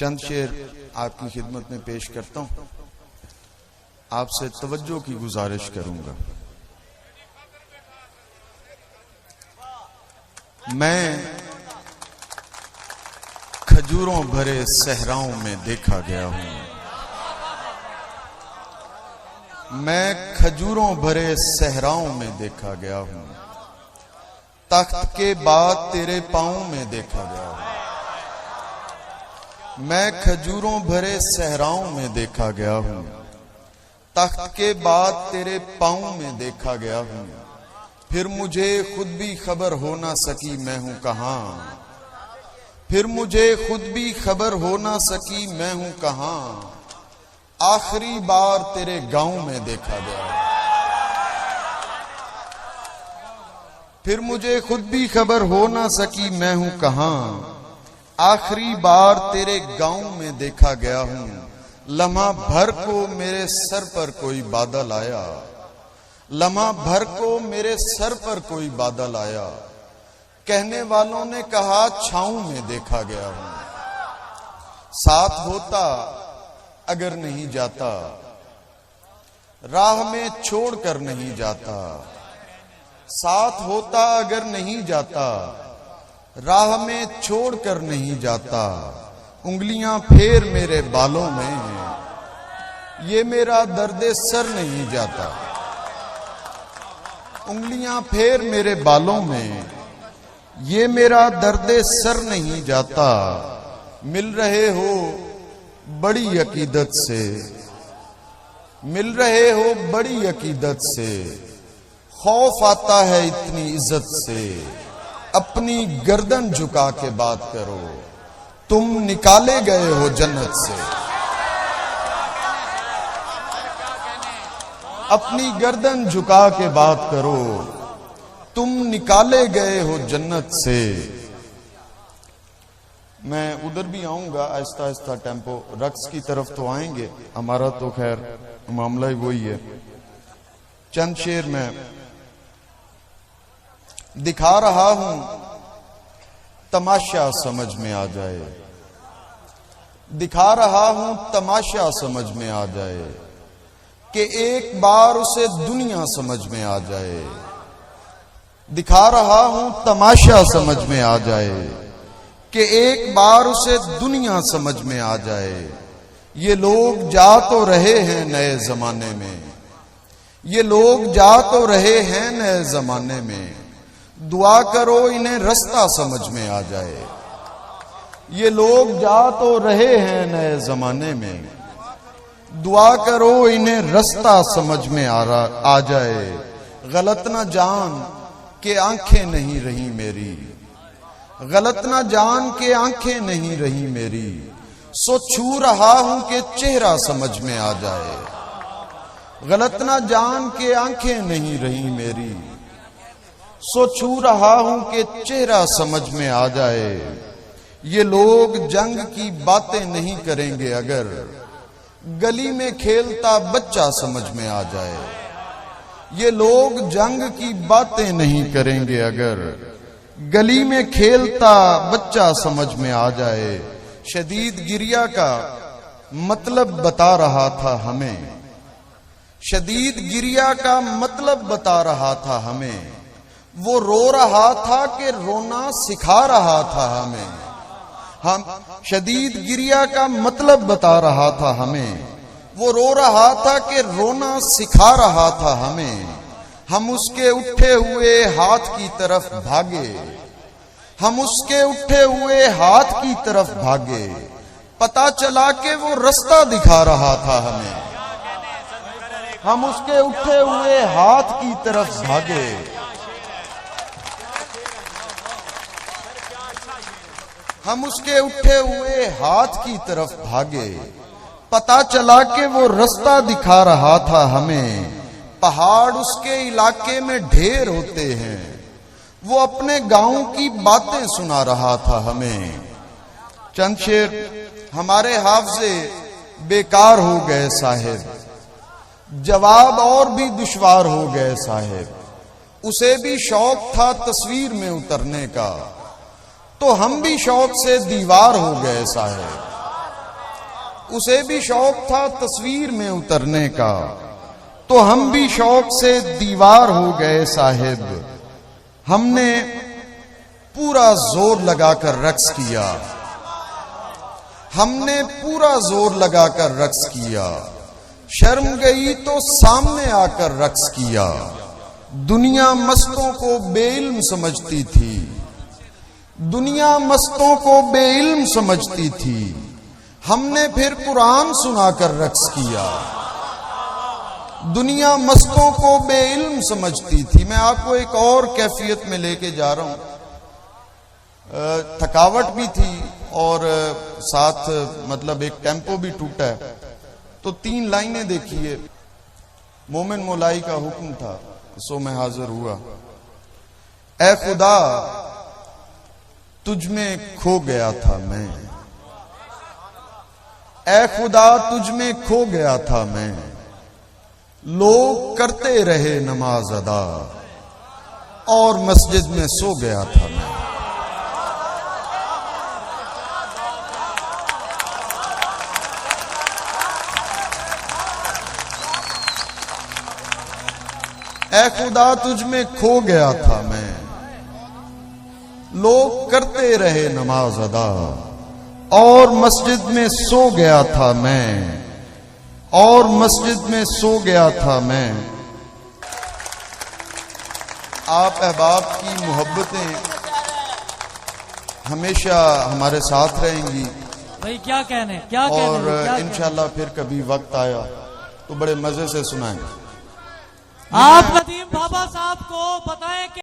चंद शेर आपकी खिदमत में पेश करता हूं। आपसे तवज्जो की गुजारिश करूंगा। मैं खजूरों भरे सहराओं में देखा गया हूं। मैं खजूरों भरे सहराओं में देखा गया हूं। तख्त के बाद तेरे पांव में देखा गया हूं। मैं खजूरों भरे सहराओं में देखा गया हूं। तख्त के बाद तेरे पांव में देखा गया हूं। फिर मुझे खुद भी खबर हो ना सकी मैं हूं कहां। फिर मुझे खुद भी खबर हो ना सकी मैं हूं कहां। आखिरी बार तेरे गांव में देखा गया। फिर मुझे खुद भी खबर हो ना सकी मैं हूं कहां। आखिरी बार तेरे गांव में देखा गया हूं। लम्हा भर को मेरे सर पर कोई बादल आया। लम्हा भर को मेरे सर पर कोई बादल आया। कहने वालों ने कहा छाऊं में देखा गया हूं। साथ होता अगर नहीं जाता, राह में छोड़कर नहीं जाता। साथ होता अगर नहीं जाता, राह में छोड़कर नहीं जाता। उंगलियां फेर मेरे बालों में, ये मेरा दर्द सर नहीं जाता। उंगलियां फेर मेरे बालों में, ये मेरा दर्द सर नहीं जाता। मिल रहे हो बड़ी अकीदत से, मिल रहे हो बड़ी अकीदत से। खौफ आता है इतनी इज्जत से। अपनी गर्दन झुका के बात करो, तुम निकाले गए हो जन्नत से। अपनी गर्दन झुका के बात करो, तुम निकाले गए हो जन्नत से। मैं उधर भी आऊंगा, आहिस्ता आहिस्ता टेम्पो रक्स की तरफ तो आएंगे। हमारा तो खैर मामला ही वही है। चंद शेर में दिखा रहा हूं, तमाशा समझ में आ जाए। दिखा रहा हूं तमाशा समझ में आ जाए, कि एक बार उसे दुनिया समझ में आ जाए। दिखा रहा हूं तमाशा समझ में आ जाए, कि एक बार उसे दुनिया समझ में आ जाए। ये लोग जा तो रहे हैं नए जमाने में, ये लोग जा तो रहे हैं नए जमाने में। दुआ करो इन्हें रास्ता समझ में आ जाए। ये लोग जा तो रहे हैं नए जमाने में। दुआ करो इन्हें रास्ता समझ में आ जाए। गलत ना जान के आंखें नहीं रही मेरी, गलत ना जान के आंखें नहीं रही मेरी। सो छू रहा हूं कि चेहरा समझ में आ जाए। गलत ना जान के आंखें नहीं रही मेरी। सो छू रहा हूं कि चेहरा समझ में आ जाए। ये लोग जंग की बातें नहीं करेंगे अगर गली में खेलता बच्चा समझ में आ जाए। ये लोग जंग की बातें नहीं करेंगे अगर गली में खेलता बच्चा समझ में आ जाए। शदीद गिरिया का मतलब बता रहा था हमें। शदीद गिरिया का मतलब बता रहा था हमें। वो रो रहा था कि रोना सिखा रहा था हमें। हम शदीद गिरिया का मतलब बता रहा था हमें। वो रो रहा था कि रोना सिखा रहा था हमें। हम उसके उठे हुए हाथ की तरफ भागे। हम उसके उठे हुए हाथ की तरफ भागे। पता चला कि वो रास्ता दिखा रहा था हमें। हम उसके उठे हुए हाथ की तरफ भागे। हम उसके उठे हुए हाथ की तरफ भागे। पता चला कि वो रास्ता दिखा रहा था हमें। पहाड़ उसके इलाके में ढेर होते हैं। वो अपने गांव की बातें सुना रहा था हमें। चंद शेर हमारे हाफजे बेकार हो गए साहिब। जवाब और भी दुश्वार हो गए साहिब। उसे भी शौक था तस्वीर में उतरने का, तो हम भी शौक से दीवार हो गए साहिब। उसे भी शौक था तस्वीर में उतरने का, तो हम भी शौक से दीवार हो गए साहिब। हमने पूरा जोर लगाकर रक्स किया, हमने पूरा जोर लगाकर रक्स किया। शर्म गई तो सामने आकर रक्स किया। दुनिया मस्तों को बेइल्म समझती थी, दुनिया मस्तों को बेइल्म समझती थी। हमने फिर कुरान सुनाकर रक्स किया। दुनिया मस्तों को बेइल्म समझती थी। मैं आपको एक और कैफियत में लेके जा रहा हूं। थकावट भी थी और साथ मतलब एक टेम्पो भी टूटा है। तो 3 लाइनें देखिए। मोमिन मौलाई का हुक्म था, सो मैं हाजिर हुआ। ऐ खुदा तुझ में खो गया था मैं, ऐ खुदा तुझ में खो गया था मैं। लोग करते रहे नमाज अदा और मस्जिद में सो गया था मैं। ऐ खुदा तुझ में खो गया था मैं। लोग करते रहे नमाज अदा और मस्जिद में सो गया था मैं, और मस्जिद में सो गया था मैं। आप अहबाब की मोहब्बतें हमेशा हमारे साथ रहेंगी। भाई क्या कहने, क्या और कहने, इंशाल्लाह फिर कभी वक्त आया तो बड़े मजे से सुनाएंगे। आप नदीम बाबा साहब को बताएं कि